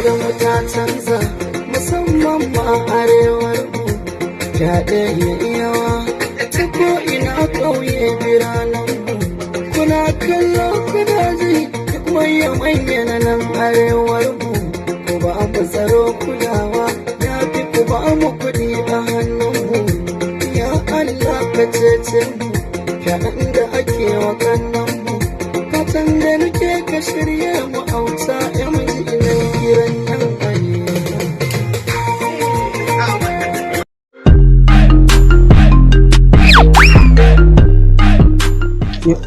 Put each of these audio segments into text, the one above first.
da mata canza musamman ma arewar mu. Fyaɗe ya yawa ta ko ina ƙauye biranen mu. Kuna kallo kuna ji duk manya na nan arewar mu. Ku ba mu tsaro kulawa ya fi ku ba mu kuɗi a hannun mu. Ya Allah ka cece mu fyaɗen da ake wa kannan mu. Fatan da nake ka shirya mu auta ya miji ina kiran yan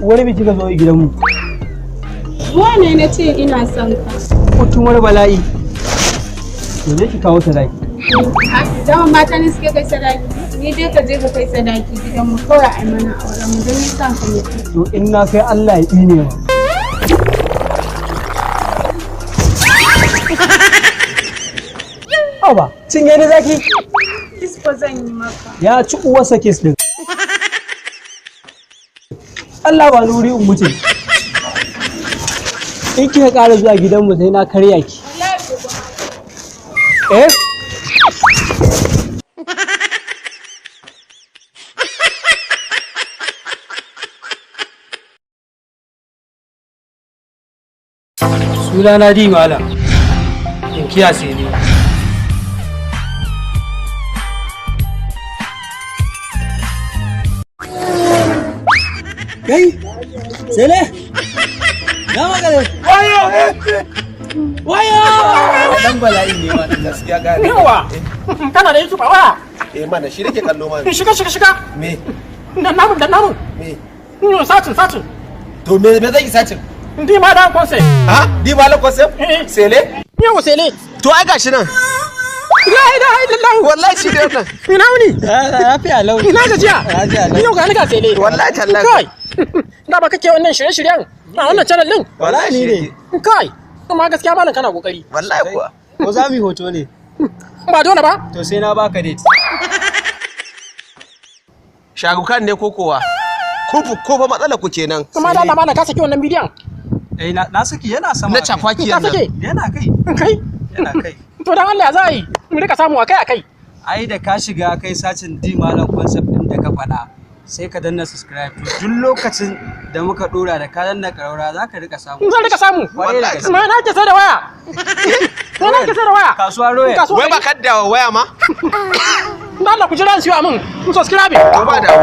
wani biki ka zo gidanmu? Zuwa ne na ce ina son ka. Mutum wani bala'i. To zai ki kawo sadaki. Dama mata ne suke kai sadaki. Ni dai ka je ka kai sadaki gidanmu kawai a mana auren mu don nisan ka mutu. To in na kai Allah ya tsine wa. Aba, cinye ni zaki? Kis ko zan yi maka. Ya ci uwarsa kis din. Allah ba nuri in mutu. In kika ƙara zuwa gidanmu sai na karya ki. Eh? Sunana Di Malam. In kiyase ne. Kai, Sele, na magana. Wayo! Dan bala'i ne ma gaskiya gane. Yawa! Kana da YouTube a waya? Mana shi nake kallo mana. Shiga. Me? Dan namu. Me? Satin. To me zai sacin? Ndi ma dan concept. Ha? Di malam concept? Sele? Yawa Sele. To ai gashi nan. La ilaha illallah. Wallahi shi ne wannan. Ina wuni? Lafiya lau. Ina gajiya. Yau ga ni ga Sele. Wallahi tallahi. Kai. Da ba kake wannan shirye-shiryen a wannan channel din? Wallahi shi ne. Kai. Amma gaskiya malam kana kokari. Wallahi kuwa. Ko za mu yi hoto ne? Ba dole ba? To sai na baka date. Shagukan ne ko kowa? Ko fa matsala ku kenan. Amma da Allah malam ka saki wannan bidiyon. Eh na saki yana sama. Na cafaki Ka nan. sake? Yana kai. Kai. Yana kai. To dan Allah za a yi. Mu rika samu akai. Ai da ka shiga kai sacin Di Malam concept din da ka faɗa. Sai ka danna subscribe to duk lokacin da muka dora da ka danna ƙaraura za ka rika samu. Zan rika samu. Wallahi. Ma na ke sai da waya. Na ke sai da waya. Kasuwa Royal. Wai ba kadda waya ma? Da Allah ku jira in siyo min. Ku subscribe. Ko ba da.